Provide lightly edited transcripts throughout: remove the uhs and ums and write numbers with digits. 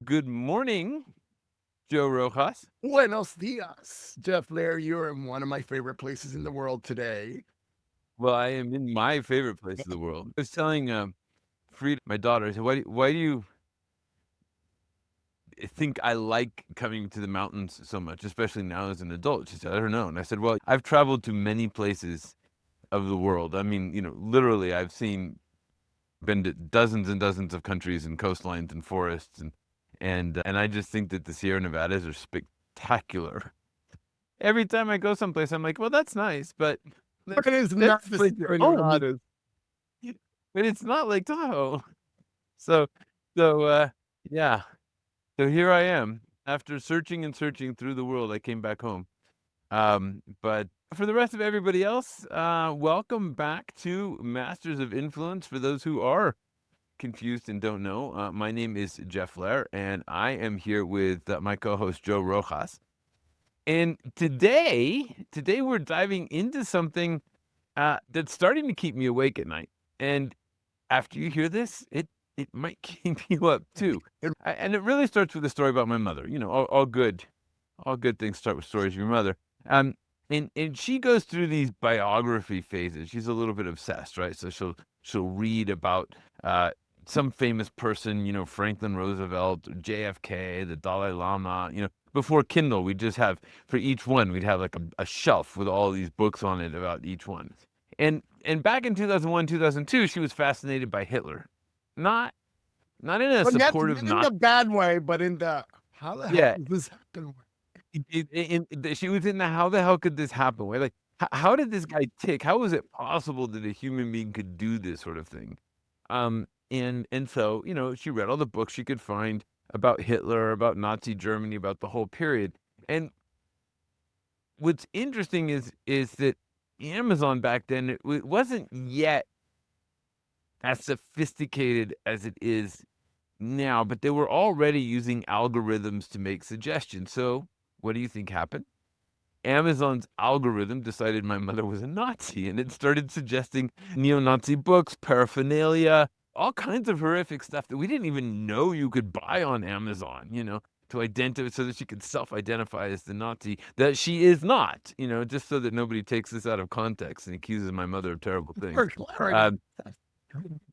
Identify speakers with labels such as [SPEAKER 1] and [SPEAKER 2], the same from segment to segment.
[SPEAKER 1] Good morning, Joe Rojas.
[SPEAKER 2] Buenos dias, Jeff Lair. You're in one of my favorite places in the world today.
[SPEAKER 1] Well, I am in my favorite place in the world. I was telling Frida, my daughter, I said, why do you think I like coming to the mountains so much, especially now as an adult? She said, I don't know. And I said, well, I've traveled to many places of the world. I mean, literally, been to dozens and dozens of countries and coastlines and forests, and I just think that the Sierra Nevadas are spectacular. Every time I go someplace, I'm like, well, that's nice, but
[SPEAKER 2] But it is not
[SPEAKER 1] that's
[SPEAKER 2] the
[SPEAKER 1] like
[SPEAKER 2] Sierra
[SPEAKER 1] home.
[SPEAKER 2] Nevadas.
[SPEAKER 1] But it's not Lake Tahoe. So so, yeah. So here I am. After searching and searching through the world, I came back home. But for the rest of everybody else, welcome back to Masters of Influence. For those who are confused and don't know, my name is Jeff Lair, and I am here with my co-host Joe Rojas. And today we're diving into something that's starting to keep me awake at night. And after you hear this, it might keep you up too. And it really starts with a story about my mother. All good things start with stories of your mother. Um, and she goes through these biography phases. She's a little bit obsessed, right? So she'll read about some famous person, Franklin Roosevelt, JFK, the Dalai Lama. Before Kindle, we just have for each one, we'd have like a shelf with all these books on it about each one. And back in 2001, 2002, she was fascinated by Hitler. Not not in a
[SPEAKER 2] But not
[SPEAKER 1] supportive,
[SPEAKER 2] in
[SPEAKER 1] not
[SPEAKER 2] the bad way, but in the how the hell
[SPEAKER 1] yeah.
[SPEAKER 2] is this gonna work?
[SPEAKER 1] She was in the how the hell could this happen? Way like how did this guy tick? How was it possible that a human being could do this sort of thing? And so she read all the books she could find about Hitler, about Nazi Germany, about the whole period. And what's interesting is that Amazon back then it wasn't yet as sophisticated as it is now, but they were already using algorithms to make suggestions. So, what do you think happened? Amazon's algorithm decided my mother was a Nazi, and it started suggesting neo-Nazi books, paraphernalia, all kinds of horrific stuff that we didn't even know you could buy on Amazon, to identify so that she could self-identify as the Nazi that she is not, just so that nobody takes this out of context and accuses my mother of terrible things.
[SPEAKER 2] For clarity.
[SPEAKER 1] Um,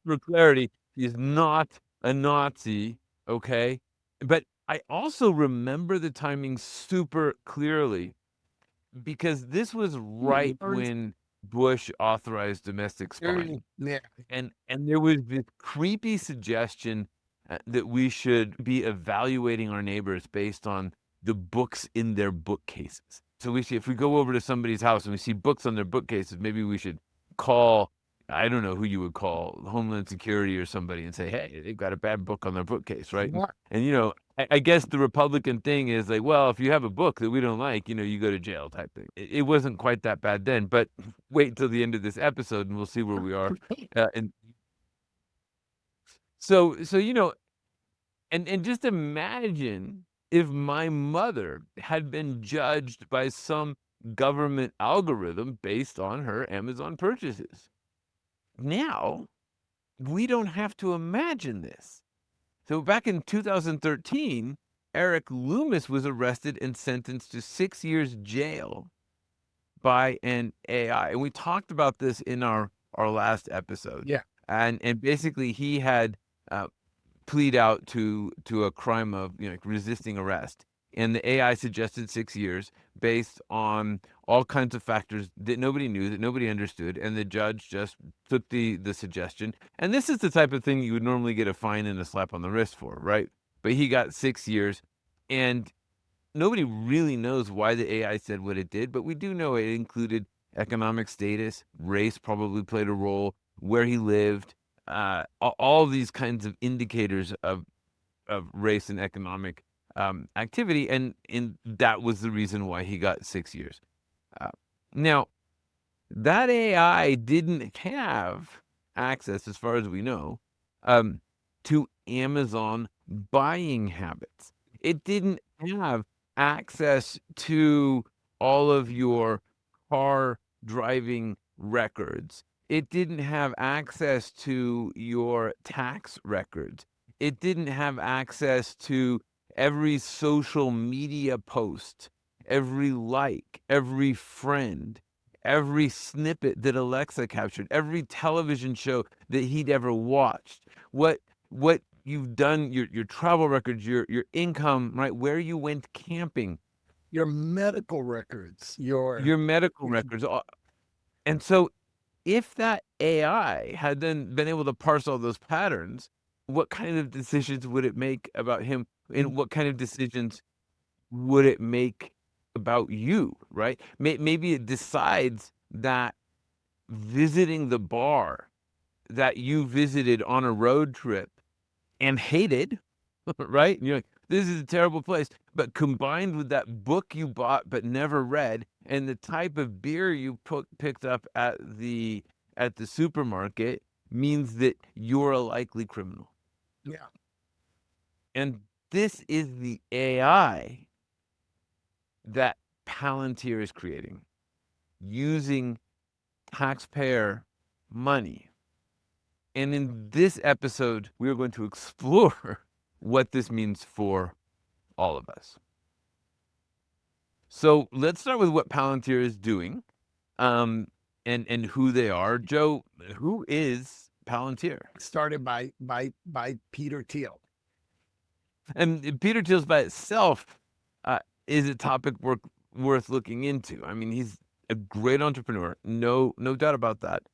[SPEAKER 1] for clarity, he is not a Nazi, okay? But I also remember the timing super clearly because this was right when Bush authorized domestic spying.
[SPEAKER 2] Yeah.
[SPEAKER 1] And there was this creepy suggestion that we should be evaluating our neighbors based on the books in their bookcases. So if we go over to somebody's house and we see books on their bookcases, maybe we should call, I don't know who you would call, Homeland Security or somebody and say, hey, they've got a bad book on their bookcase, right?
[SPEAKER 2] What?
[SPEAKER 1] And I guess the Republican thing is like, well, if you have a book that we don't like, you go to jail type thing. It wasn't quite that bad then, but wait until the end of this episode and we'll see where we are. And so and just imagine if my mother had been judged by some government algorithm based on her Amazon purchases. Now, we don't have to imagine this. So back in 2013, Eric Loomis was arrested and sentenced to 6 years jail by an AI. And we talked about this in our last episode.
[SPEAKER 2] Yeah.
[SPEAKER 1] And basically he had plead out to a crime of resisting arrest. And the AI suggested 6 years based on all kinds of factors that nobody knew, that nobody understood, and the judge just took the suggestion. And this is the type of thing you would normally get a fine and a slap on the wrist for, right? But he got 6 years, and nobody really knows why the AI said what it did, but we do know it included economic status, race probably played a role, where he lived, all these kinds of indicators of race and economic activity, and that was the reason why he got 6 years. Now, that AI didn't have access, as far as we know, to Amazon buying habits. It didn't have access to all of your car driving records. It didn't have access to your tax records. It didn't have access to every social media post, every like, every friend, every snippet that Alexa captured, every television show that he'd ever watched. What you've done, your travel records, your income, right? Where you went camping,
[SPEAKER 2] Your medical records,
[SPEAKER 1] your medical records. And so if that AI had then been able to parse all those patterns, what kind of decisions would it make about him? And what kind of decisions would it make about you, right? Maybe it decides that visiting the bar that you visited on a road trip and hated, right? And you're like, this is a terrible place. But combined with that book you bought but never read, and the type of beer you picked up at the supermarket, means that you're a likely criminal.
[SPEAKER 2] yeah,
[SPEAKER 1] And this is the AI that Palantir is creating using taxpayer money. And in this episode, we are going to explore what this means for all of us. So let's start with what Palantir is doing, and who they are. Joe, who is Palantir?
[SPEAKER 2] started by Peter Thiel.
[SPEAKER 1] And Peter Thiel's by itself is a topic worth looking into. I mean, he's a great entrepreneur, no doubt about that.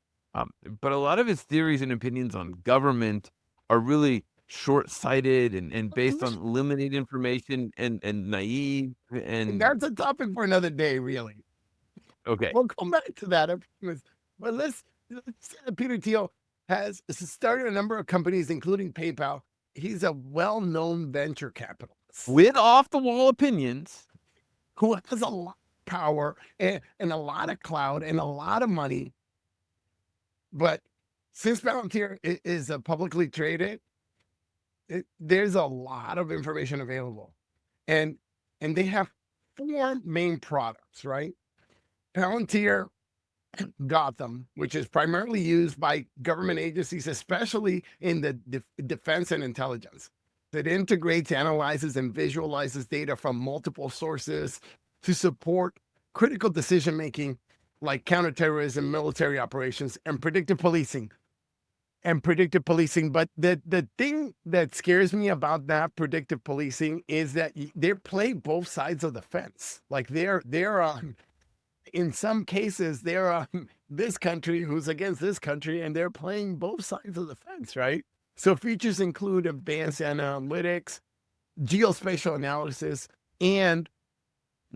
[SPEAKER 1] But a lot of his theories and opinions on government are really short-sighted and based on limited information and naive and
[SPEAKER 2] That's a topic for another day, really.
[SPEAKER 1] okay.
[SPEAKER 2] We'll come back to that. But let's say that Peter Thiel has started a number of companies, including PayPal. He's a well-known venture capitalist
[SPEAKER 1] With off-the-wall opinions.
[SPEAKER 2] who has a lot of power and a lot of cloud and a lot of money. But since Palantir is publicly traded, there's a lot of information available, and they have 4 main products, right? Palantir Gotham, which is primarily used by government agencies, especially in the defense and intelligence. It integrates, analyzes, and visualizes data from multiple sources to support critical decision making, like counterterrorism, military operations, and predictive policing. But the thing that scares me about that predictive policing is that they play both sides of the fence. Like they're in some cases they're this country who's against this country, and they're playing both sides of the fence, right? So features include advanced analytics, geospatial analysis, and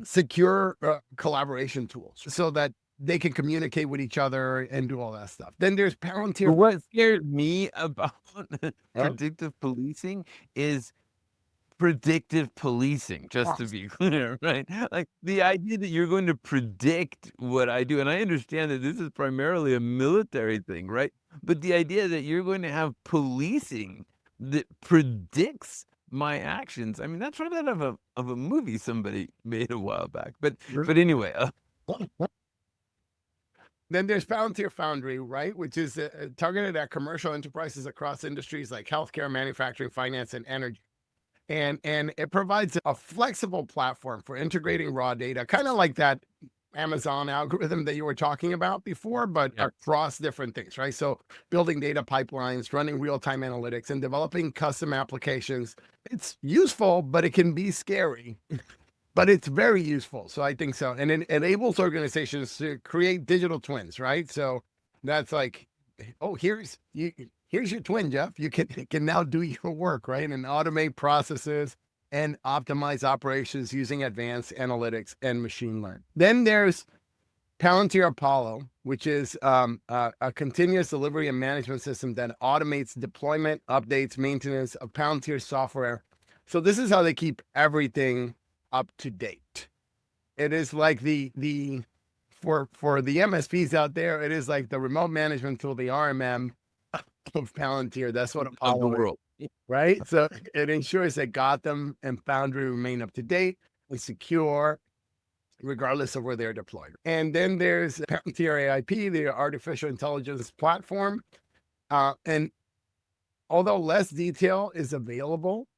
[SPEAKER 2] secure collaboration tools so that they can communicate with each other and do all that stuff. Then there's Palantir.
[SPEAKER 1] What scared me about predictive policing is predictive policing, just to be clear, right? Like the idea that you're going to predict what I do, and I understand that this is primarily a military thing, right? But the idea that you're going to have policing that predicts my actions, I mean, that's right out of a movie somebody made a while back. But anyway,
[SPEAKER 2] Then there's Palantir Foundry, right, which is targeted at commercial enterprises across industries like healthcare, manufacturing, finance, and energy. And it provides a flexible platform for integrating raw data, kind of like that Amazon algorithm that you were talking about before, but across different things, right? So building data pipelines, running real-time analytics, and developing custom applications. It's useful, but it can be scary. But it's very useful. So I think so. And it enables organizations to create digital twins, right? So that's like, oh, here's your twin, Jeff. You can now do your work, right? And automate processes and optimize operations using advanced analytics and machine learning. Then there's Palantir Apollo, which is a continuous delivery and management system that automates deployment, updates, maintenance of Palantir software. So this is how they keep everything up to date. It is like for the MSPs out there, it is like the remote management tool, the RMM of Palantir. That's what Apollo
[SPEAKER 1] of the world,
[SPEAKER 2] right? So it ensures that Gotham and Foundry remain up to date and secure, regardless of where they're deployed. And then there's Palantir AIP, the artificial intelligence platform, and although less detail is available,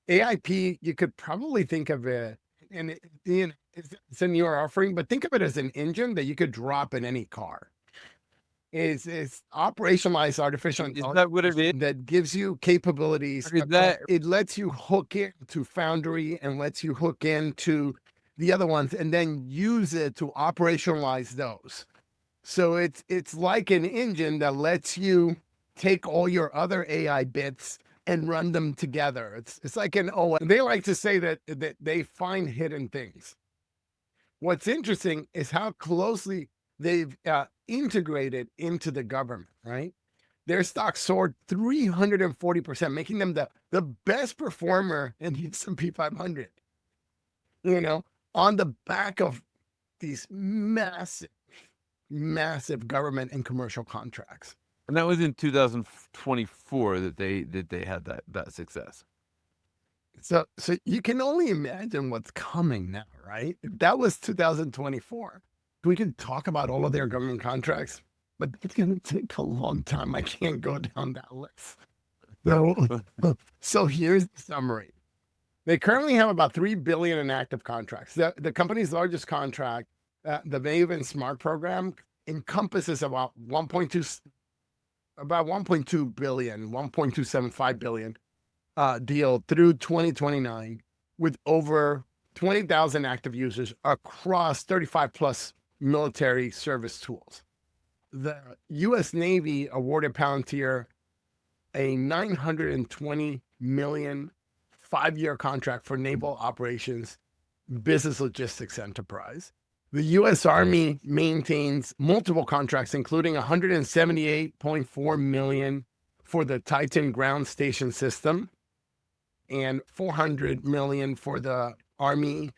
[SPEAKER 2] AIP, you could probably think of it, and it's in your offering, but think of it as an engine that you could drop in any car. It's operationalized artificial
[SPEAKER 1] Is
[SPEAKER 2] intelligence
[SPEAKER 1] that what it is?
[SPEAKER 2] that gives you capabilities.
[SPEAKER 1] Is that
[SPEAKER 2] It lets you hook into Foundry and lets you hook into the other ones and then use it to operationalize those. So it's like an engine that lets you take all your other AI bits and run them together. It's like an OS. They like to say that they find hidden things. What's interesting is how closely they've integrated into the government, right? Their stock soared 340%, making them the best performer in the S&P 500, you know, on the back of these massive, massive government and commercial contracts.
[SPEAKER 1] And that was in 2024 that they had that success.
[SPEAKER 2] So you can only imagine what's coming now, right? If that was 2024, we could talk about all of their government contracts, but it's going to take a long time. I can't go down that list. So here's the summary. They currently have about $3 billion in active contracts. The company's largest contract, the Maven Smart program, encompasses about 1.2 billion, 1.275 billion deal through 2029 with over 20,000 active users across 35 plus military service tools. The U.S. Navy awarded Palantir a $920 million 5-year contract for naval operations business logistics enterprise. The U.S. Army maintains multiple contracts, including $178.4 million for the Titan ground station system and $400 million for the Army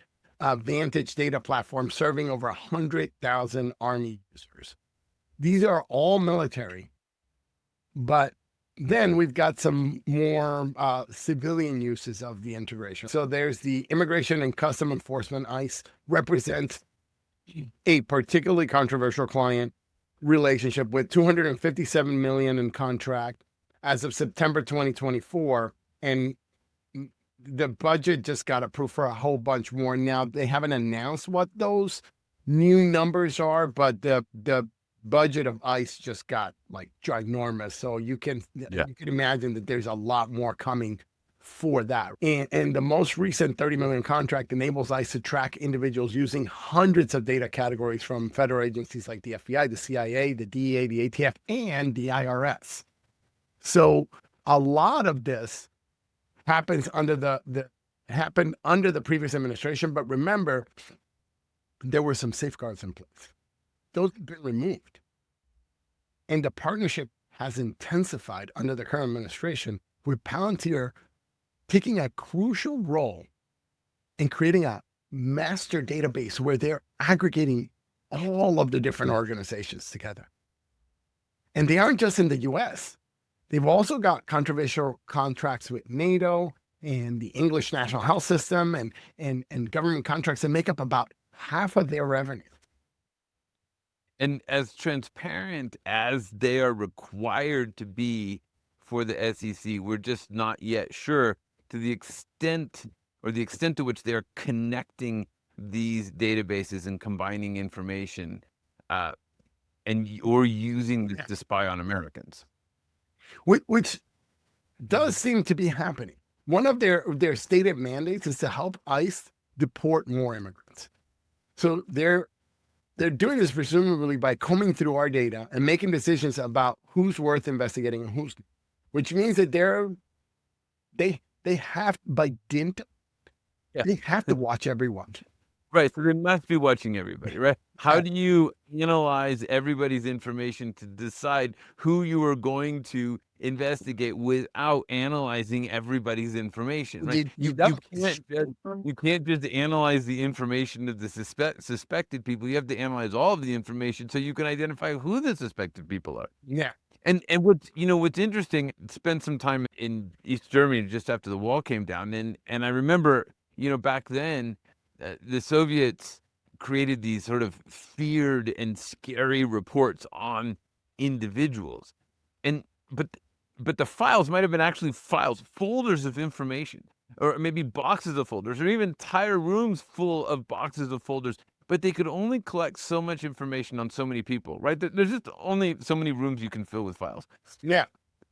[SPEAKER 2] Vantage data platform, serving over 100,000 Army users. These are all military, but then we've got some more civilian uses of the integration. So there's the Immigration and Custom Enforcement. ICE represents a particularly controversial client relationship with $257 million in contract as of September 2024, and the budget just got approved for a whole bunch more. Now they haven't announced what those new numbers are, but the budget of ICE just got like ginormous. So you can imagine that there's a lot more coming for that. And the most recent 30 million contract enables ICE to track individuals using hundreds of data categories from federal agencies like the FBI, the CIA, the DEA, the ATF, and the IRS. So a lot of this happens happened under the previous administration, but remember, there were some safeguards in place. Those have been removed. And the partnership has intensified under the current administration, with Palantir taking a crucial role in creating a master database where they're aggregating all of the different organizations together. And they aren't just in the US. They've also got controversial contracts with NATO and the English National Health System and government contracts that make up about half of their revenue.
[SPEAKER 1] And as transparent as they are required to be for the SEC, we're just not yet sure to the extent to which they're connecting these databases and combining information or using this to spy on Americans.
[SPEAKER 2] Which does seem to be happening. One of their stated mandates is to help ICE deport more immigrants. So they're doing this presumably by combing through our data and making decisions about who's worth investigating and who's, which means that they have, by dint, they have to watch everyone.
[SPEAKER 1] Right. So they must be watching everybody, right? How do you analyze everybody's information to decide who you are going to investigate without analyzing everybody's information? Right? You can't just analyze the information of the suspected people. You have to analyze all of the information so you can identify who the suspected people are.
[SPEAKER 2] Yeah.
[SPEAKER 1] And what's interesting, spent some time in East Germany just after the wall came down, and I remember, back then, the Soviets created these sort of feared and scary reports on individuals. And but the files might have been actually files, folders of information, or maybe boxes of folders, or even entire rooms full of boxes of folders. But they could only collect so much information on so many people, right? There's just only so many rooms you can fill with files.
[SPEAKER 2] Yeah.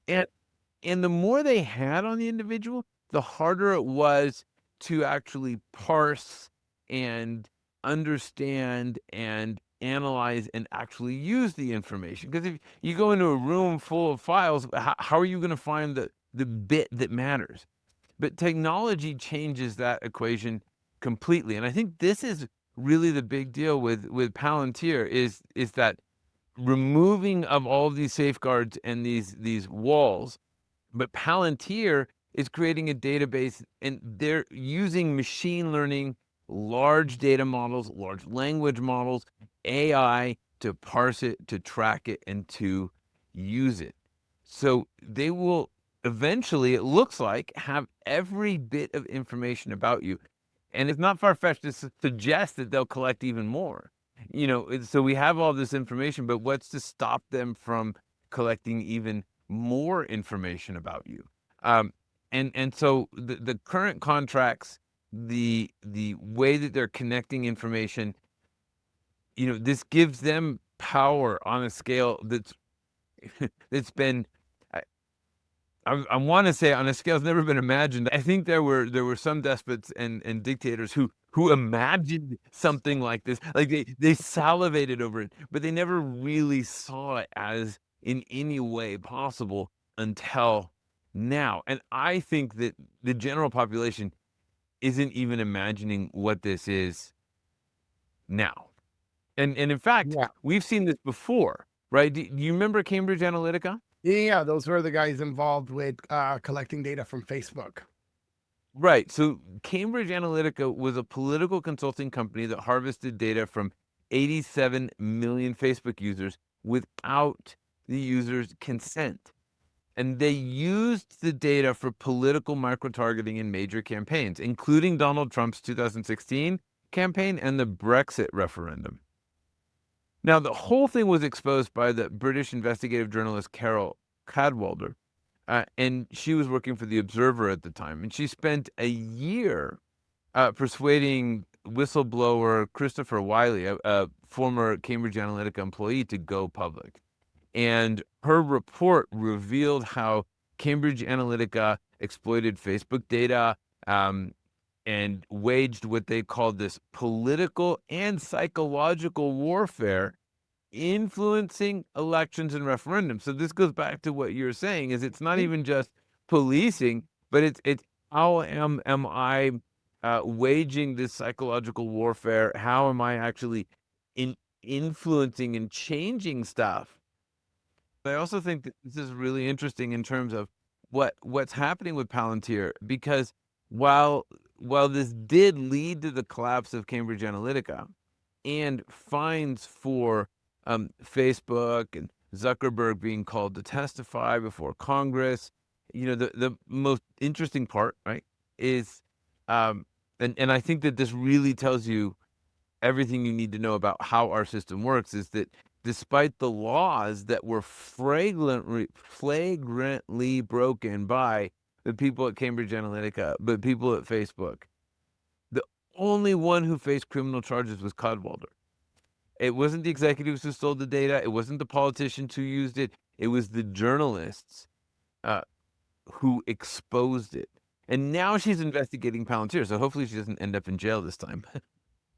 [SPEAKER 1] And the more they had on the individual, the harder it was to actually parse and understand and analyze and actually use the information. Because if you go into a room full of files, how are you going to find the bit that matters? But technology changes that equation completely. And I think this is really the big deal with Palantir is that removing of all of these safeguards and these walls. But Palantir is creating a database, and they're using machine learning, large data models, large language models, AI to parse it, to track it, and to use it. So they will eventually, it looks like, have every bit of information about you. And it's not far-fetched to suggest that they'll collect even more. So we have all this information, but what's to stop them from collecting even more information about you? And so the current contracts, the way that they're connecting information, this gives them power on a scale that's been, I want to say, on a scale that's never been imagined. I think there were some despots and dictators who imagined something like this, like they salivated over it, but they never really saw it as in any way possible until now. And I think that the general population isn't even imagining what this is now. And in fact,
[SPEAKER 2] Yeah.
[SPEAKER 1] we've seen this before, right? Do you remember Cambridge Analytica?
[SPEAKER 2] Yeah, those were the guys involved with collecting data from Facebook.
[SPEAKER 1] Right. So Cambridge Analytica was a political consulting company that harvested data from 87 million Facebook users without the user's consent. And they used the data for political micro-targeting in major campaigns, including Donald Trump's 2016 campaign and the Brexit referendum. Now, the whole thing was exposed by the British investigative journalist Carol Cadwalder, and she was working for The Observer at the time. And she spent a year persuading whistleblower Christopher Wiley, a former Cambridge Analytica employee, to go public. And her report revealed how Cambridge Analytica exploited Facebook data and waged what they called this political and psychological warfare, influencing elections and referendums. So this goes back to what you're saying, is it's not even just policing, but it's how am I waging this psychological warfare? How am I actually influencing and changing stuff? I also think that this is really interesting in terms of what's happening with Palantir, because while this did lead to the collapse of Cambridge Analytica and fines for Facebook and Zuckerberg being called to testify before Congress, the most interesting part, right, is and I think that this really tells you everything you need to know about how our system works, is that despite the laws that were flagrantly broken by the people at Cambridge Analytica, but people at Facebook, the only one who faced criminal charges was Cadwalder. It wasn't the executives who stole the data. It wasn't the politicians who used it. It was the journalists who exposed it. And now she's investigating Palantir, so hopefully she doesn't end up in jail this time.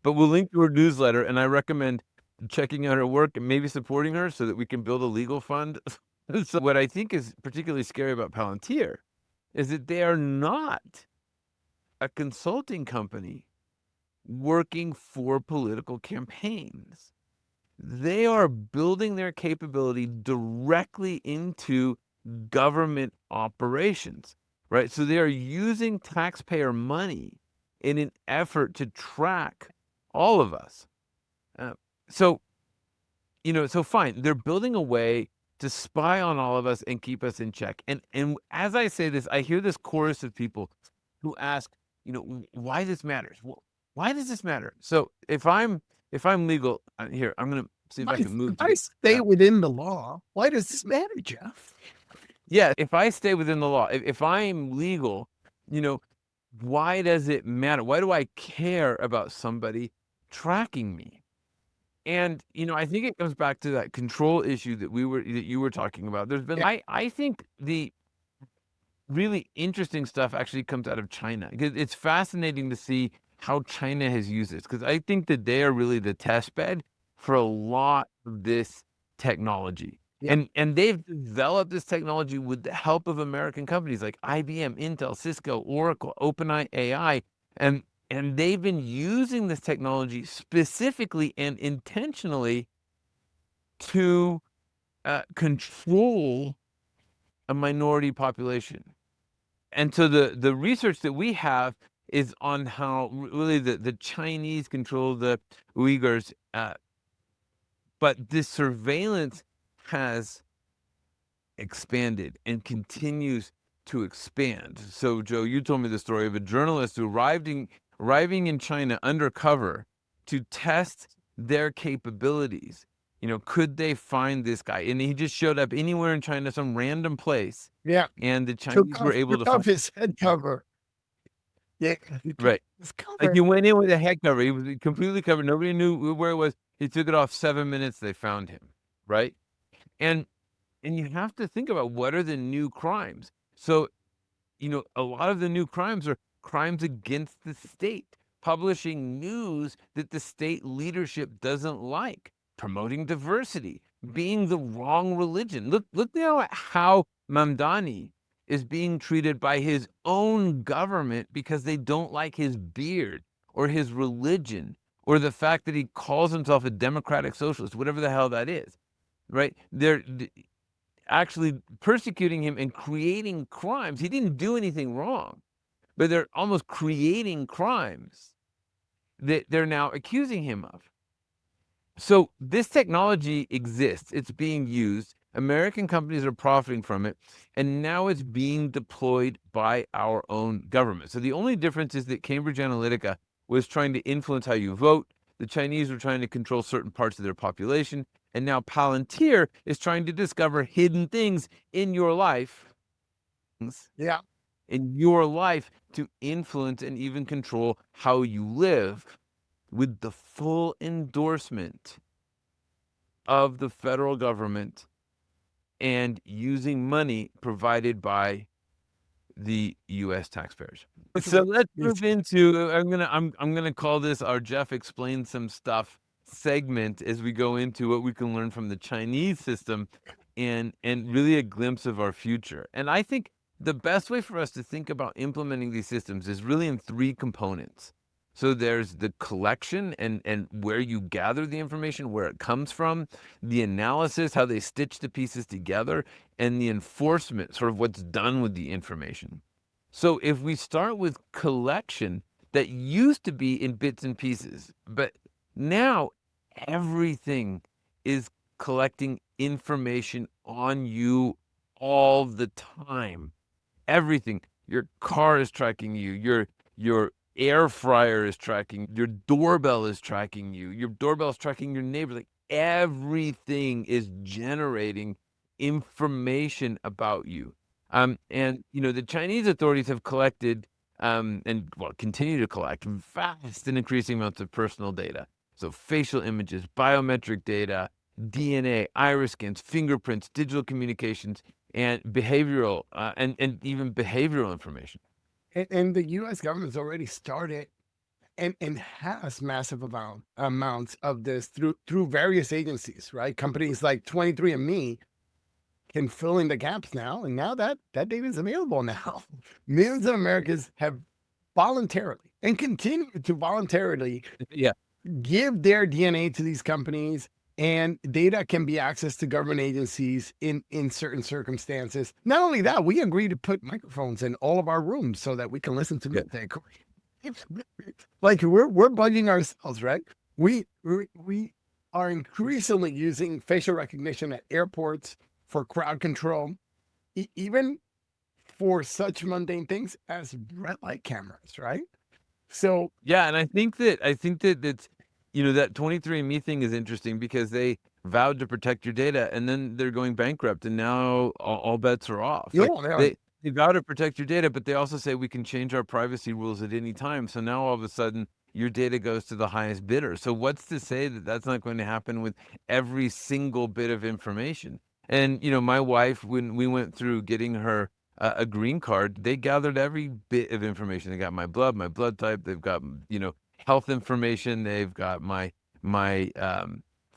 [SPEAKER 1] But we'll link to her newsletter, and I recommend checking out her work and maybe supporting her so that we can build a legal fund. So what I think is particularly scary about Palantir is that they are not a consulting company working for political campaigns. They are building their capability directly into government operations, right? So they are using taxpayer money in an effort to track all of us. So fine, they're building a way to spy on all of us and keep us in check. And as I say this, I hear this chorus of people who ask, why this matters. Well, why does this matter? So if I'm legal, here, I'm going to see if I can move.
[SPEAKER 2] I stay within the law. Why does this matter, Jeff?
[SPEAKER 1] Yeah, if I stay within the law, if I'm legal, you know, why does it matter? Why do I care about somebody tracking me? And, I think it comes back to that control issue that you were talking about. There's been
[SPEAKER 2] Yeah.
[SPEAKER 1] I think the really interesting stuff actually comes out of China. 'Cause it's fascinating to see how China has used this, because I think that they are really the test bed for a lot of this technology.
[SPEAKER 2] Yeah.
[SPEAKER 1] And they've developed this technology with the help of American companies like IBM, Intel, Cisco, Oracle, OpenAI, AI, and they've been using this technology specifically and intentionally to control a minority population. And so the research that we have is on how really the Chinese control the Uyghurs, but this surveillance has expanded and continues to expand. So, Joe, you told me the story of a journalist who arriving in China undercover to test their capabilities. Could they find this guy? And he just showed up anywhere in China, some random place,
[SPEAKER 2] Yeah.
[SPEAKER 1] and the Chinese were able
[SPEAKER 2] Took
[SPEAKER 1] to
[SPEAKER 2] off
[SPEAKER 1] find.
[SPEAKER 2] his head cover. Yeah. He took
[SPEAKER 1] Right.
[SPEAKER 2] his
[SPEAKER 1] Like,
[SPEAKER 2] cover.
[SPEAKER 1] he went in with a head cover. He was completely covered. Nobody knew where it was. He took it off 7 minutes. They found him. Right. And you have to think about what are the new crimes. So, a lot of the new crimes are crimes against the state, publishing news that the state leadership doesn't like, promoting diversity, being the wrong religion. Look now at how Mamdani is being treated by his own government because they don't like his beard or his religion or the fact that he calls himself a democratic socialist, whatever the hell that is. Right? They're actually persecuting him and creating crimes. He didn't do anything wrong, but they're almost creating crimes that they're now accusing him of. So this technology exists. It's being used. American companies are profiting from it, and now it's being deployed by our own government. So the only difference is that Cambridge Analytica was trying to influence how you vote. The Chinese were trying to control certain parts of their population. And now Palantir is trying to discover hidden things in your life,
[SPEAKER 2] Yeah.
[SPEAKER 1] to influence and even control how you live with the full endorsement of the federal government and using money provided by the U.S. taxpayers. So let's move into. I'm gonna call this our Jeff explains some stuff segment as we go into what we can learn from the Chinese system, and really a glimpse of our future. And I think the best way for us to think about implementing these systems is really in three components. So there's the collection and where you gather the information, where it comes from, the analysis, how they stitch the pieces together, and the enforcement, sort of what's done with the information. So if we start with collection, that used to be in bits and pieces, but now everything is collecting information on you all the time. Everything. Your car is tracking you. Your air fryer is tracking. Your doorbell is tracking you. Your doorbell is tracking your neighbor. Like, everything is generating information about you. And the Chinese authorities have collected and continue to collect vast and increasing amounts of personal data. So facial images, biometric data, DNA, iris scans, fingerprints, digital communications, and behavioral and even behavioral information.
[SPEAKER 2] And the U.S. government's already started and has massive amounts of this through various agencies, right? Companies like 23andMe can fill in the gaps now, and now that data is available now. Millions of Americans have voluntarily and continue to voluntarily
[SPEAKER 1] Yeah.
[SPEAKER 2] give their DNA to these companies, and data can be accessed to government agencies in certain circumstances. Not only that, we agree to put microphones in all of our rooms so that we can listen to music. Like we're bugging ourselves, right? We are increasingly using facial recognition at airports for crowd control, even for such mundane things as red light cameras, right? So
[SPEAKER 1] Yeah, and I think that that's that 23andMe thing is interesting because they vowed to protect your data, and then they're going bankrupt, and now all bets are off.
[SPEAKER 2] Yeah,
[SPEAKER 1] Like
[SPEAKER 2] yeah.
[SPEAKER 1] they vow to protect your data, but they also say we can change our privacy rules at any time. So now all of a sudden your data goes to the highest bidder. So what's to say that that's not going to happen with every single bit of information? And my wife, when we went through getting her a green card, they gathered every bit of information. They got my blood type. They've got health information. They've got my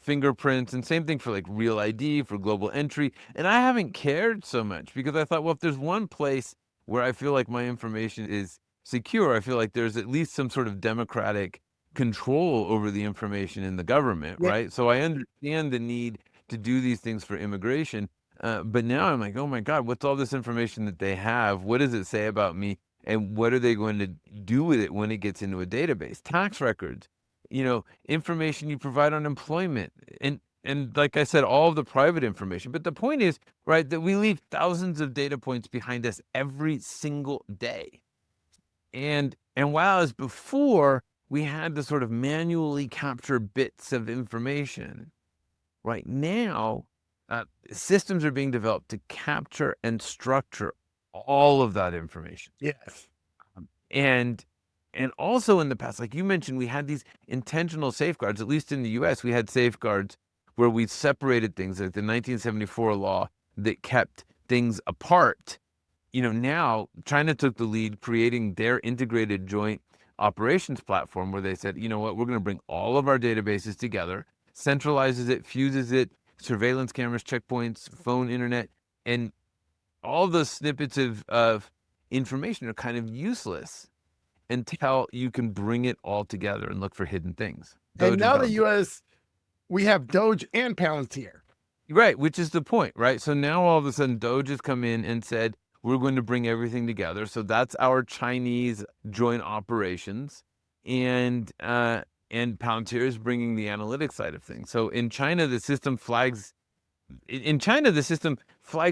[SPEAKER 1] fingerprints, and same thing for like real ID, for global entry. And I haven't cared so much because I thought, well, if there's one place where I feel like my information is secure, I feel like there's at least some sort of democratic control over the information in the government,
[SPEAKER 2] Yeah.
[SPEAKER 1] right? So I understand the need to do these things for immigration. But now I'm like, oh my God, what's all this information that they have? What does it say about me? And what are they going to do with it when it gets into a database? Tax records, information you provide on employment, and like I said, all of the private information. But the point is, right, that we leave thousands of data points behind us every single day. And whereas before we had to sort of manually capture bits of information, right now, systems are being developed to capture and structure all of that information.
[SPEAKER 2] Yes.
[SPEAKER 1] And also in the past, like you mentioned, we had these intentional safeguards. At least in the US, we had safeguards where we separated things, like the 1974 law that kept things apart. Now China took the lead, creating their integrated joint operations platform, where they said, you know what, we're going to bring all of our databases together, centralizes it, fuses it, surveillance cameras, checkpoints, phone, internet, and all those snippets of information are kind of useless until you can bring it all together and look for hidden things.
[SPEAKER 2] And
[SPEAKER 1] DOGE
[SPEAKER 2] now the
[SPEAKER 1] Palantir.
[SPEAKER 2] U.S., we have DOGE and Palantir.
[SPEAKER 1] Right, which is the point, right? So now all of a sudden DOGE has come in and said, we're going to bring everything together. So that's our Chinese joint operations. And Palantir is bringing the analytics side of things. So in China, the system flags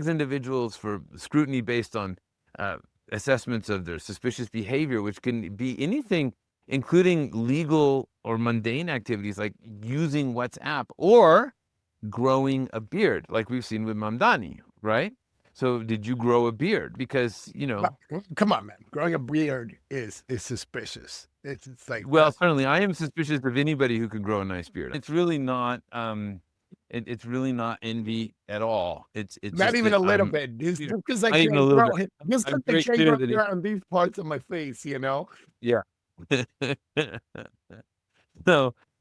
[SPEAKER 1] individuals for scrutiny based on assessments of their suspicious behavior, which can be anything, including legal or mundane activities like using WhatsApp or growing a beard, like we've seen with Mamdani, right? So did you grow a beard? Because,
[SPEAKER 2] Come on, man. Growing a beard is suspicious. It's like,
[SPEAKER 1] well, certainly I am suspicious of anybody who can grow a nice beard. It's really not it's really not envy at all. It's
[SPEAKER 2] not
[SPEAKER 1] just
[SPEAKER 2] even
[SPEAKER 1] that
[SPEAKER 2] a little
[SPEAKER 1] I'm
[SPEAKER 2] bit. Just
[SPEAKER 1] clear.
[SPEAKER 2] because I
[SPEAKER 1] Not even a
[SPEAKER 2] can't
[SPEAKER 1] little
[SPEAKER 2] grow
[SPEAKER 1] bit.
[SPEAKER 2] it. Just
[SPEAKER 1] I'm
[SPEAKER 2] because I
[SPEAKER 1] very
[SPEAKER 2] can't
[SPEAKER 1] clear
[SPEAKER 2] grow
[SPEAKER 1] that
[SPEAKER 2] hair on these parts of my face,
[SPEAKER 1] yeah.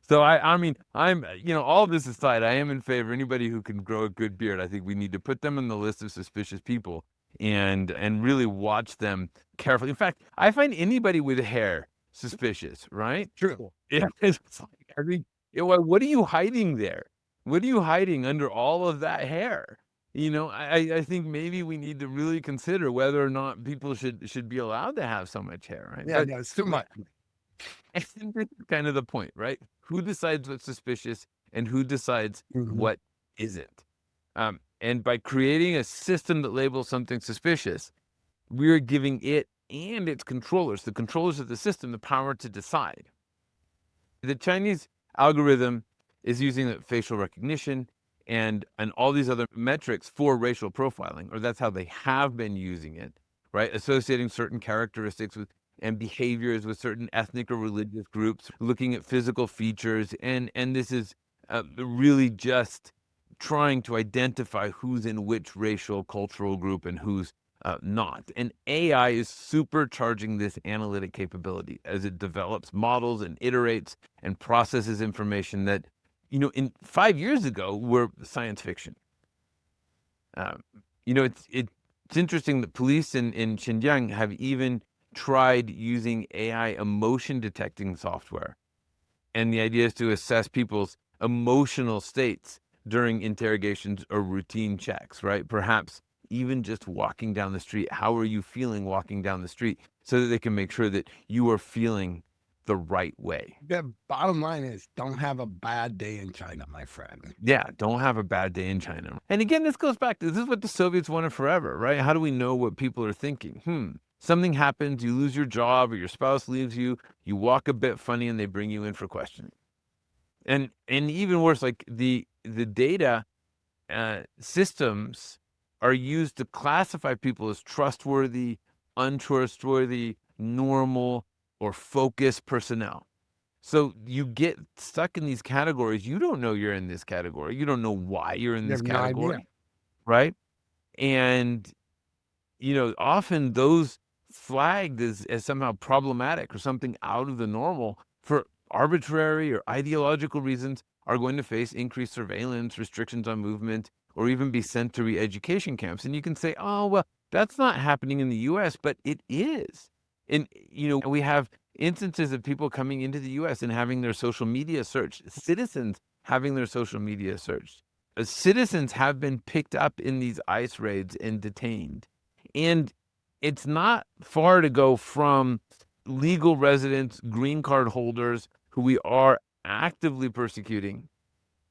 [SPEAKER 1] So I mean, I'm, all this aside, I am in favor. Anybody who can grow a good beard, I think we need to put them on the list of suspicious people and really watch them carefully. In fact, I find anybody with hair suspicious, right?
[SPEAKER 2] True.
[SPEAKER 1] Yeah. It's like, I mean, what are you hiding there? What are you hiding under all of that hair? I think maybe we need to really consider whether or not people should be allowed to have so much hair, right?
[SPEAKER 2] Yeah, no, it's too much.
[SPEAKER 1] And this is kind of the point, right? Who decides what's suspicious and who decides what isn't? And by creating a system that labels something suspicious, we're giving it and its controllers, the controllers of the system, the power to decide. The Chinese algorithm is using facial recognition and all these other metrics for racial profiling, or that's how they have been using it, right? Associating certain characteristics with and behaviors with certain ethnic or religious groups, looking at physical features, and this is really just trying to identify who's in which racial cultural group and who's not. And AI is supercharging this analytic capability as it develops models and iterates and processes information that, in 5 years ago were science fiction. It's interesting that police in Xinjiang have even tried using AI emotion detecting software. And the idea is to assess people's emotional states during interrogations or routine checks, right? Perhaps even just walking down the street. How are you feeling walking down the street? So that they can make sure that you are feeling the right way.
[SPEAKER 2] The bottom line is, don't have a bad day in China, my friend.
[SPEAKER 1] Yeah, don't have a bad day in China. And again, this goes back to, this is what the Soviets wanted forever, right? How do we know what people are thinking? Something happens, you lose your job or your spouse leaves you, you walk a bit funny and they bring you in for questioning. And even worse, like the the data systems are used to classify people as trustworthy, untrustworthy, normal, or focused personnel. So you get stuck in these categories. You don't know you're in this category. You don't know why you're in
[SPEAKER 2] You
[SPEAKER 1] this
[SPEAKER 2] have no idea.
[SPEAKER 1] category, right? And often those flagged as somehow problematic or something out of the normal for arbitrary or ideological reasons are going to face increased surveillance, restrictions on movement, or even be sent to re-education camps. And you can say, oh, well, that's not happening in the US, but it is. And, we have instances of people coming into the US and having their social media searched, citizens having their social media searched. Citizens have been picked up in these ICE raids and detained. And it's not far to go from legal residents, green card holders who we are actively persecuting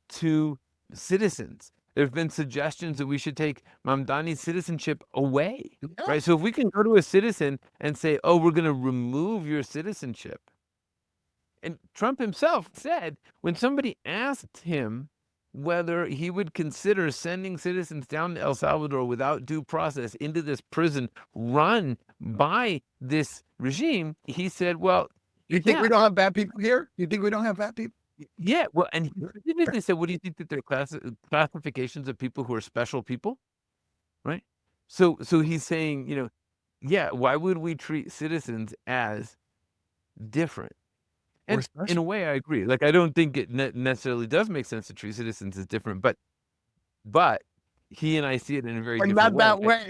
[SPEAKER 1] to citizens. There have been suggestions that we should take Mamdani's citizenship away,
[SPEAKER 2] Yeah.
[SPEAKER 1] right? So if we can go to a citizen and say, oh, we're going to remove your citizenship. And Trump himself said when somebody asked him whether he would consider sending citizens down to El Salvador without due process into this prison run by this regime, he said, well,
[SPEAKER 2] You think we
[SPEAKER 1] yeah,
[SPEAKER 2] don't have bad people here? You think we don't have bad people?
[SPEAKER 1] yeah. Well, and he specifically said, what do you think that their classifications of people who are special people, right? So he's saying, yeah, why would we treat citizens as different?
[SPEAKER 2] We're
[SPEAKER 1] And in
[SPEAKER 2] special.
[SPEAKER 1] a way, I agree. Like, I don't think it necessarily does make sense to treat citizens as different, but he and I see it in a very
[SPEAKER 2] But
[SPEAKER 1] different
[SPEAKER 2] not
[SPEAKER 1] way.
[SPEAKER 2] that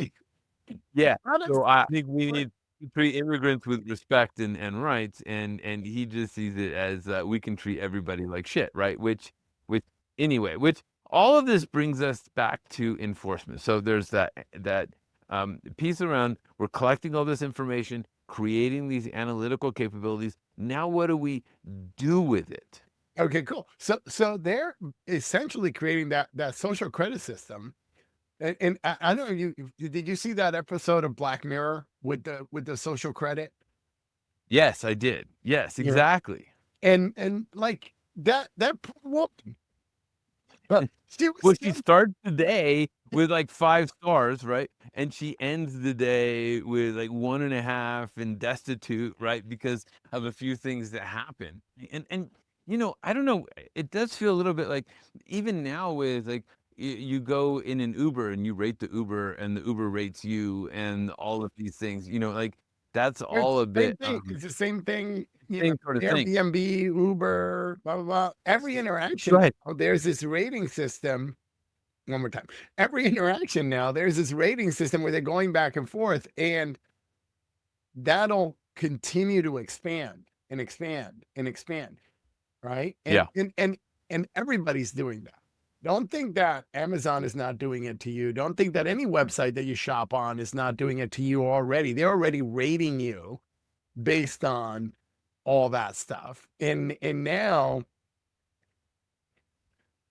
[SPEAKER 2] way.
[SPEAKER 1] Yeah.
[SPEAKER 2] Not
[SPEAKER 1] So I think we
[SPEAKER 2] but-
[SPEAKER 1] need to treat immigrants with respect and rights, and he just sees it as we can treat everybody like shit, right? Which which all of this brings us back to enforcement. So there's that piece around we're collecting all this information, creating these analytical capabilities. Now, what do we do with it?
[SPEAKER 2] Okay, cool. So they're essentially creating that social credit system. And I don't know did you see that episode of Black Mirror with the social credit?
[SPEAKER 1] Yes, I did. Yes,
[SPEAKER 2] Yeah.
[SPEAKER 1] exactly.
[SPEAKER 2] And like that well,
[SPEAKER 1] Well, she starts the day with like 5 stars, right? And she ends the day with like 1.5 and destitute, right? Because of a few things that happen. And I don't know, it does feel a little bit like even now with like you go in an Uber and you rate the Uber and the Uber rates you and all of these things, like that's
[SPEAKER 2] It's
[SPEAKER 1] all a
[SPEAKER 2] the same
[SPEAKER 1] bit
[SPEAKER 2] thing. It's the same thing,
[SPEAKER 1] same sort of thing.
[SPEAKER 2] Airbnb, Uber, blah, blah, blah. Every
[SPEAKER 1] Go
[SPEAKER 2] interaction,
[SPEAKER 1] ahead.
[SPEAKER 2] there's this rating system. One more time. Every interaction now, there's this rating system where they're going back and forth, and that'll continue to expand and expand and expand, right?
[SPEAKER 1] Yeah.
[SPEAKER 2] And everybody's doing that. Don't think that Amazon is not doing it to you. Don't think that any website that you shop on is not doing it to you already. They're already rating you based on all that stuff. And now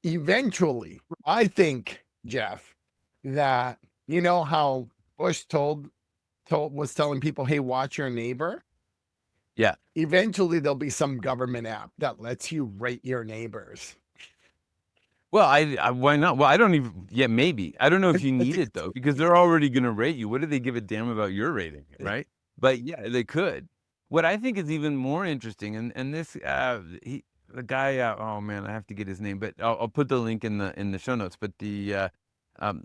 [SPEAKER 2] eventually, I think, Jeff, that you know how Bush was telling people, hey, watch your neighbor.
[SPEAKER 1] Yeah.
[SPEAKER 2] Eventually there'll be some government app that lets you rate your neighbors.
[SPEAKER 1] Well, I why not? Well, I don't even. Yeah, maybe. I don't know if you need it though, because they're already going to rate you. What do they give a damn about your rating, right? But yeah, they could. What I think is even more interesting, and this the guy. Oh man, I have to get his name, but I'll put the link in the show notes. But the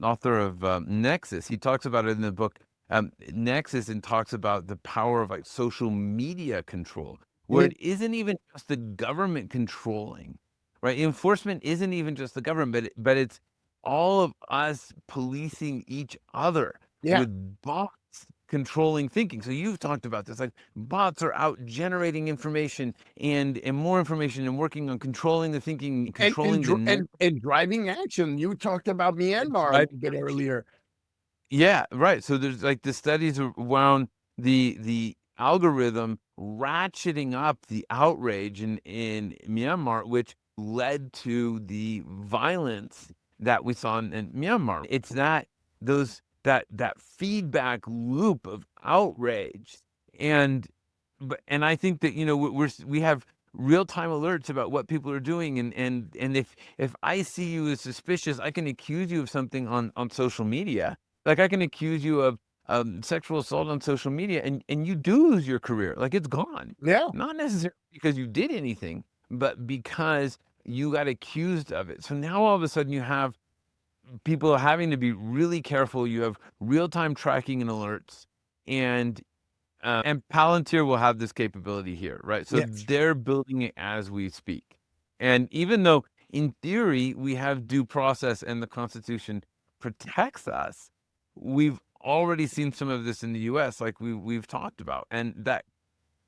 [SPEAKER 1] author of Nexus, he talks about it in the book Nexus, and talks about the power of like social media control, where it isn't even just the government controlling. Right, enforcement isn't even just the government, but it's all of us policing each other with bots controlling thinking. So you've talked about this, like bots are out generating information and more information and working on controlling the thinking, controlling
[SPEAKER 2] and driving action. You talked about Myanmar a little bit earlier.
[SPEAKER 1] Yeah, right. So there's like the studies around the algorithm ratcheting up the outrage in Myanmar, which led to the violence that we saw in Myanmar. It's that feedback loop of outrage, and I think that we have real-time alerts about what people are doing, and if I see you as suspicious, I can accuse you of something on social media. Like, I can accuse you of sexual assault on social media, and you do lose your career. Like, it's gone.
[SPEAKER 2] Yeah.
[SPEAKER 1] Not necessarily because you did anything, but because you got accused of it. So now all of a sudden you have people having to be really careful. You have real-time tracking and alerts, and Palantir will have this capability here, right? So
[SPEAKER 2] Yes.
[SPEAKER 1] they're building it as we speak. And even though in theory we have due process and the Constitution protects us, we've already seen some of this in the US, like we've talked about. And that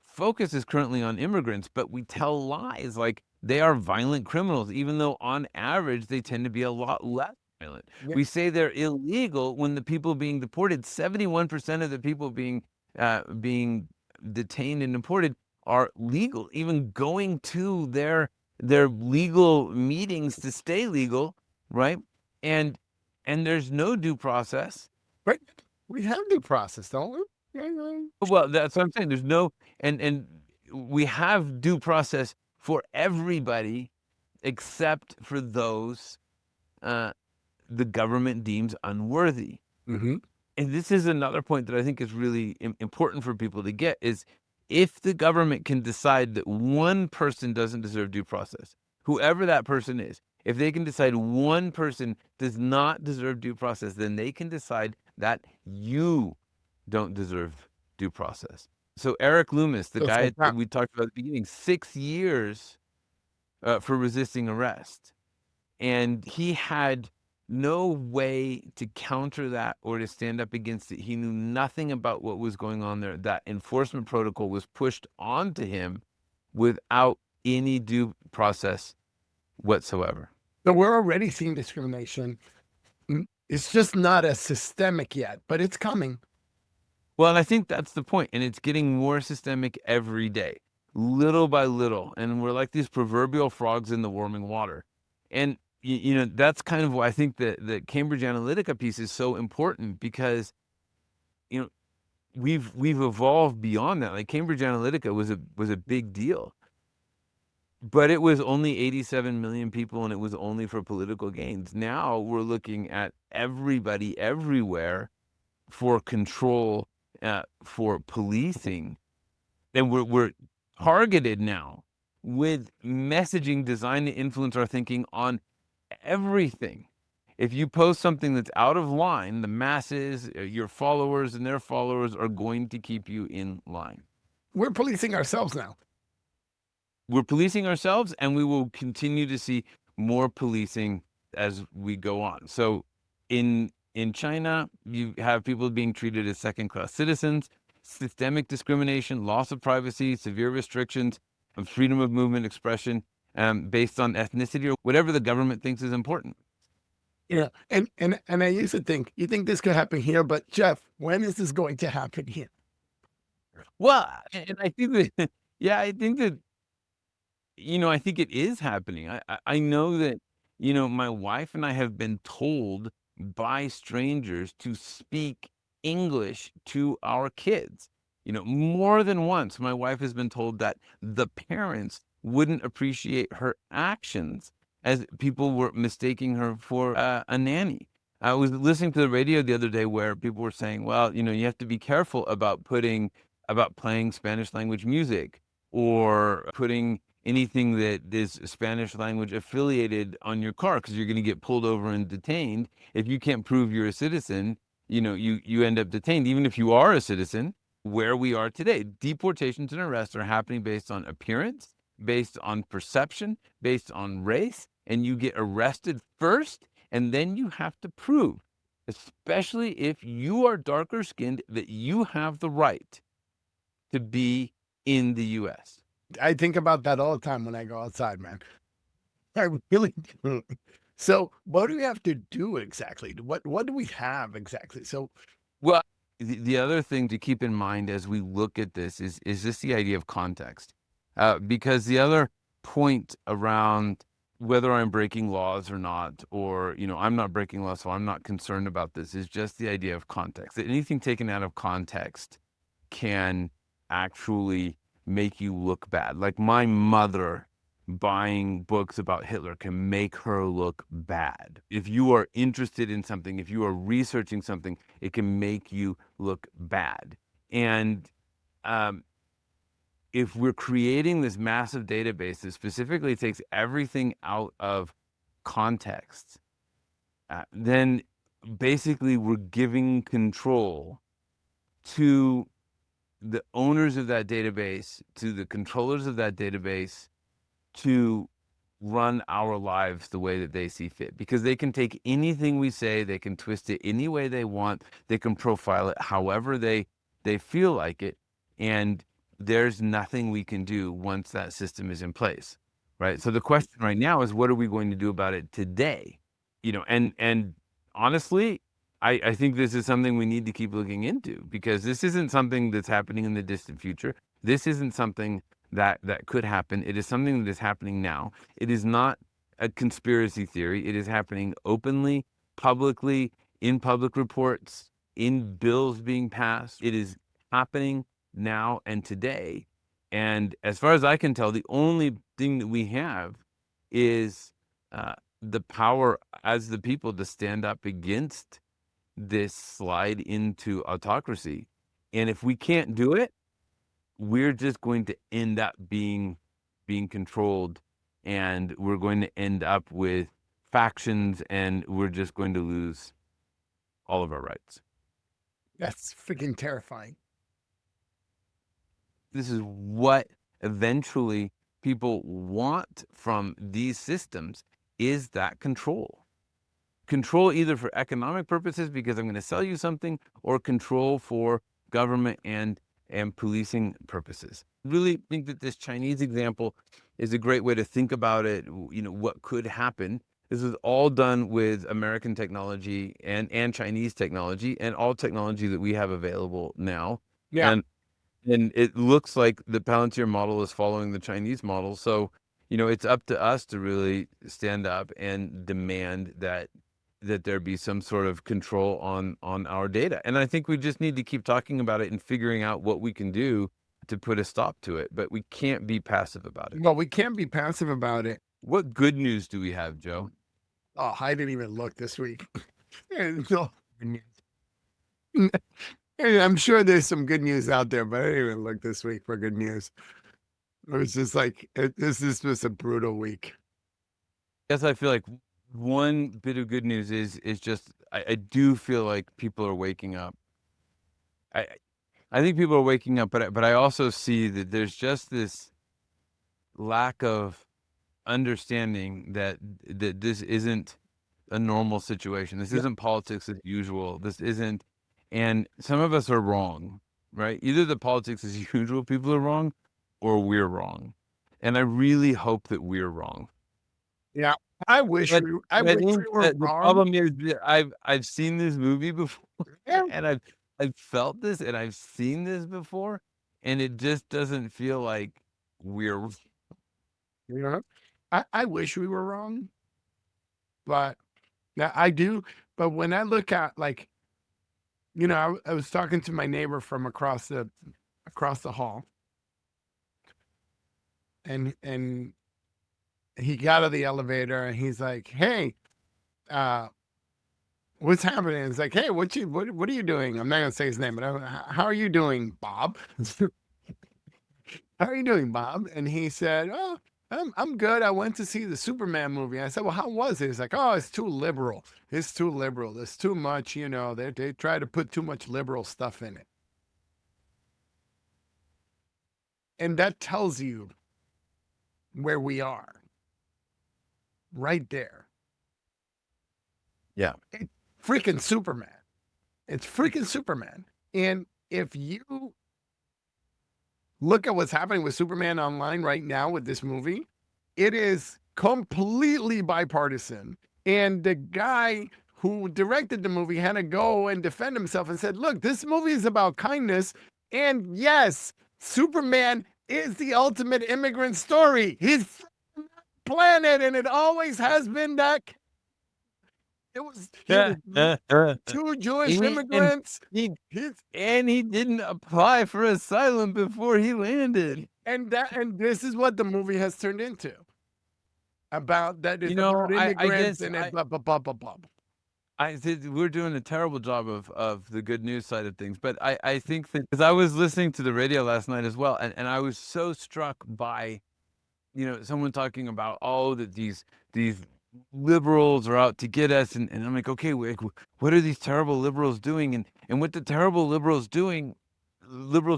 [SPEAKER 1] focus is currently on immigrants, but we tell lies like they are violent criminals, even though on average they tend to be a lot less violent.
[SPEAKER 2] Yeah.
[SPEAKER 1] We say they're illegal when the people being deported, 71% of the people being detained and deported are legal, even going to their legal meetings to stay legal, right? And there's no due process.
[SPEAKER 2] But we have due process, don't we? Yeah, yeah.
[SPEAKER 1] Well, that's what I'm saying. There's no, and we have due process for everybody except for those uh, the government deems unworthy.
[SPEAKER 2] Mm-hmm.
[SPEAKER 1] And this is another point that I think is really important for people to get is if the government can decide that one person doesn't deserve due process, whoever that person is, if they can decide one person does not deserve due process, then they can decide that you don't deserve due process. So Eric Loomis, the
[SPEAKER 2] So,
[SPEAKER 1] guy
[SPEAKER 2] so
[SPEAKER 1] that we talked about at the beginning, 6 years for resisting arrest. And he had no way to counter that or to stand up against it. He knew nothing about what was going on there. That enforcement protocol was pushed onto him without any due process whatsoever.
[SPEAKER 2] we're already seeing discrimination. It's just not as systemic yet, but it's coming.
[SPEAKER 1] Well, and I think that's the point, and it's getting more systemic every day, little by little, and we're like these proverbial frogs in the warming water. And that's kind of why I think the Cambridge Analytica piece is so important because you know we've evolved beyond that. Like Cambridge Analytica was a big deal, but it was only 87 million people, and it was only for political gains. Now we're looking at everybody everywhere for control, for policing, and we're targeted now with messaging designed to influence our thinking on everything. If you post something that's out of line, the masses, your followers and their followers are going to keep you in line.
[SPEAKER 2] We're policing ourselves now.
[SPEAKER 1] We're policing ourselves, and we will continue to see more policing as we go on. So in China, you have people being treated as second-class citizens, systemic discrimination, loss of privacy, severe restrictions of freedom of movement, expression, based on ethnicity or whatever the government thinks is important.
[SPEAKER 2] Yeah. And I used to think, you think this could happen here, but Jeff, when is this going to happen here?
[SPEAKER 1] Well, and I think that, yeah, I think that, I think it is happening. I know that, my wife and I have been told by strangers to speak English to our kids. More than once, my wife has been told that the parents wouldn't appreciate her actions as people were mistaking her for a nanny. I was listening to the radio the other day where people were saying, well, you have to be careful about playing Spanish language music or putting anything that is Spanish language affiliated on your car because you're going to get pulled over and detained. If you can't prove you're a citizen, you end up detained, even if you are a citizen. Where we are today, deportations and arrests are happening based on appearance, based on perception, based on race, and you get arrested first, and then you have to prove, especially if you are darker skinned, that you have the right to be in the U.S.
[SPEAKER 2] I think about that all the time when I go outside, man. I really do. So what do we have to do exactly? What do we have exactly? So
[SPEAKER 1] Well, the other thing to keep in mind as we look at this is just the idea of context. Because the other point around whether I'm breaking laws or not, or, I'm not breaking laws, so I'm not concerned about this, is just the idea of context. That anything taken out of context can actually make you look bad. Like my mother buying books about Hitler can make her look bad. If you are interested in something, if you are researching something, it can make you look bad. And if we're creating this massive database that specifically takes everything out of context, then basically we're giving control to the owners of that database, to the controllers of that database, to run our lives the way that they see fit, because they can take anything we say, they can twist it any way they want, they can profile it however they feel like it, and there's nothing we can do once that system is in place, right? So the question right now is, what are we going to do about it today? And honestly, I think this is something we need to keep looking into, because this isn't something that's happening in the distant future. This isn't something that could happen. It is something that is happening now. It is not a conspiracy theory. It is happening openly, publicly, in public reports, in bills being passed. It is happening now and today. And as far as I can tell, the only thing that we have is the power as the people to stand up against this slide into autocracy. And if we can't do it, we're just going to end up being controlled, and we're going to end up with factions, and we're just going to lose all of our rights.
[SPEAKER 2] That's freaking terrifying.
[SPEAKER 1] This is what eventually people want from these systems, is that control. Control either for economic purposes, because I'm going to sell you something, or control for government and policing purposes. I really think that this Chinese example is a great way to think about it. What could happen. This is all done with American technology and Chinese technology, and all technology that we have available now.
[SPEAKER 2] Yeah.
[SPEAKER 1] And it looks like the Palantir model is following the Chinese model. So, it's up to us to really stand up and demand that there be some sort of control on our data. And I think we just need to keep talking about it and figuring out what we can do to put a stop to it. But we can't be passive about it.
[SPEAKER 2] Well, we can't be passive about it.
[SPEAKER 1] What good news do we have, Joe?
[SPEAKER 2] Oh, I didn't even look this week. There's no good news. I'm sure there's some good news out there, but I didn't even look this week for good news. It was just like, this was a brutal week.
[SPEAKER 1] Yes, I feel like one bit of good news is just I do feel like people are waking up. I think people are waking up, but I also see that there's just this lack of understanding that this isn't a normal situation. This isn't politics as usual. This isn't, and some of us are wrong, right? Either the politics as usual people are wrong, or we're wrong. And I really hope that we're wrong.
[SPEAKER 2] Yeah. I wish we were
[SPEAKER 1] The
[SPEAKER 2] wrong.
[SPEAKER 1] problem is I've seen this movie before,
[SPEAKER 2] Yeah.
[SPEAKER 1] and I've felt this, and I've seen this before, and it just doesn't feel like we're.
[SPEAKER 2] I wish we were wrong, but yeah, I do. But when I look at, like, I was talking to my neighbor from across the hall, and he got out of the elevator and he's like, "Hey, what's happening?" It's like, "Hey, what are you doing?" I'm not gonna say his name, but how are you doing, Bob? How are you doing, Bob? And he said, "Oh, I'm good. I went to see the Superman movie." I said, "Well, how was it?" He's like, "Oh, it's too liberal. It's too liberal. There's too much, they try to put too much liberal stuff in it." And that tells you where we are. Right there.
[SPEAKER 1] Yeah.
[SPEAKER 2] It's freaking Superman. It's freaking Superman. And if you look at what's happening with Superman online right now with this movie, it is completely bipartisan. And the guy who directed the movie had to go and defend himself and said, "Look, this movie is about kindness. And yes, Superman is the ultimate immigrant story. He's planet, and it always has been that." It was two Jewish immigrants.
[SPEAKER 1] He didn't apply for asylum before he landed.
[SPEAKER 2] and this is what the movie has turned into. About that
[SPEAKER 1] You
[SPEAKER 2] it's
[SPEAKER 1] know,
[SPEAKER 2] about
[SPEAKER 1] I
[SPEAKER 2] immigrants
[SPEAKER 1] guess
[SPEAKER 2] and it blah blah blah blah blah.
[SPEAKER 1] I think we're doing a terrible job of the good news side of things, but I think that because I was listening to the radio last night as well, and I was so struck by, someone talking about, oh, that these liberals are out to get us, and I'm like, okay, what are these terrible liberals doing? And what the terrible liberals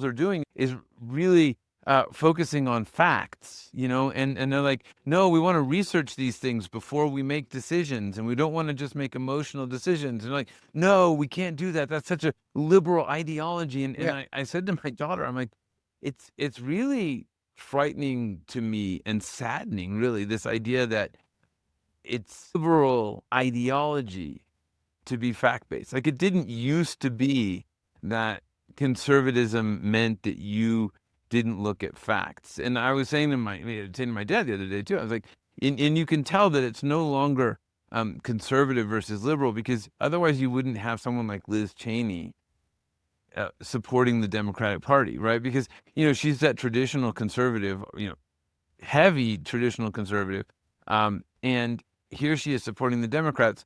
[SPEAKER 1] are doing is really focusing on facts, and they're like, no, we want to research these things before we make decisions, and we don't want to just make emotional decisions. And like, no, we can't do that. That's such a liberal ideology. And
[SPEAKER 2] Yeah.
[SPEAKER 1] I said to my daughter, I'm like, it's really frightening to me and saddening, really, this idea that it's liberal ideology to be fact-based. Like, it didn't used to be that conservatism meant that you didn't look at facts. And I was saying to my dad the other day too. I was like, and you can tell that it's no longer conservative versus liberal, because otherwise you wouldn't have someone like Liz Cheney supporting the Democratic Party, right? Because she's that traditional conservative, heavy traditional conservative, and here she is supporting the Democrats.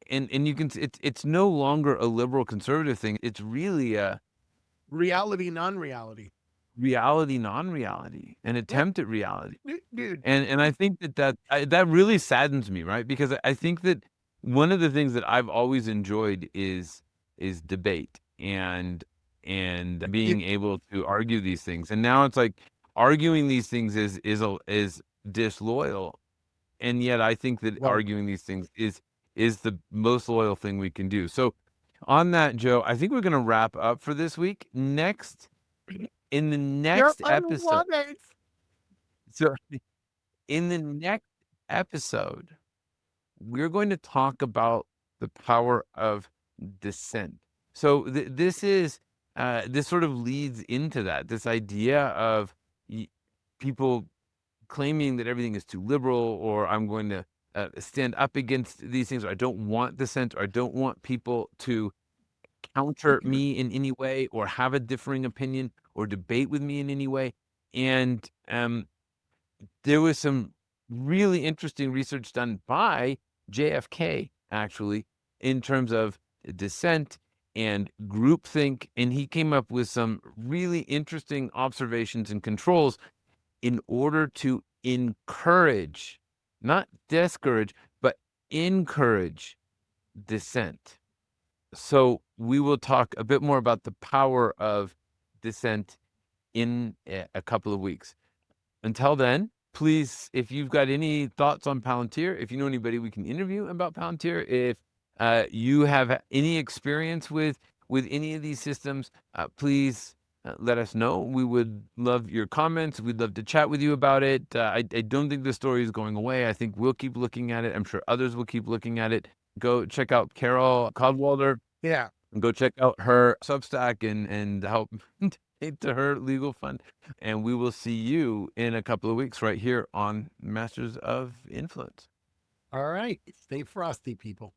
[SPEAKER 1] And you can it's no longer a liberal conservative thing. It's really a
[SPEAKER 2] Reality, non-reality.
[SPEAKER 1] reality, non-reality, an
[SPEAKER 2] Yeah,
[SPEAKER 1] attempt at reality.
[SPEAKER 2] dude.
[SPEAKER 1] And I think that really saddens me, right? Because I think that one of the things that I've always enjoyed is debate and
[SPEAKER 2] You,
[SPEAKER 1] being able to argue these things. And now it's like arguing these things is disloyal. And yet I think that
[SPEAKER 2] well,
[SPEAKER 1] arguing these things is the most loyal thing we can do. So on that, Joe, I think we're going to wrap up for this week. In the
[SPEAKER 2] you're
[SPEAKER 1] next episode,
[SPEAKER 2] unwanted.
[SPEAKER 1] so in the next episode, we're going to talk about the power of dissent. So this sort of leads into that, this idea of people claiming that everything is too liberal, or I'm going to stand up against these things, or I don't want dissent, or I don't want people to counter me in any way, or have a differing opinion, or debate with me in any way. And there was some really interesting research done by JFK, actually, in terms of dissent and groupthink, and he came up with some really interesting observations and controls in order to encourage, not discourage, but encourage dissent. So we will talk a bit more about the power of dissent in a couple of weeks. Until then, please, if you've got any thoughts on Palantir, if you know anybody we can interview about Palantir, if you have any experience with any of these systems, please let us know. We would love your comments. We'd love to chat with you about it. I don't think the story is going away. I think we'll keep looking at it. I'm sure others will keep looking at it. Go check out Carol Codwalder.
[SPEAKER 2] Yeah.
[SPEAKER 1] And go check out her Substack and help to her legal fund. And we will see you in a couple of weeks right here on Masters of Influence.
[SPEAKER 2] All right. Stay frosty, people.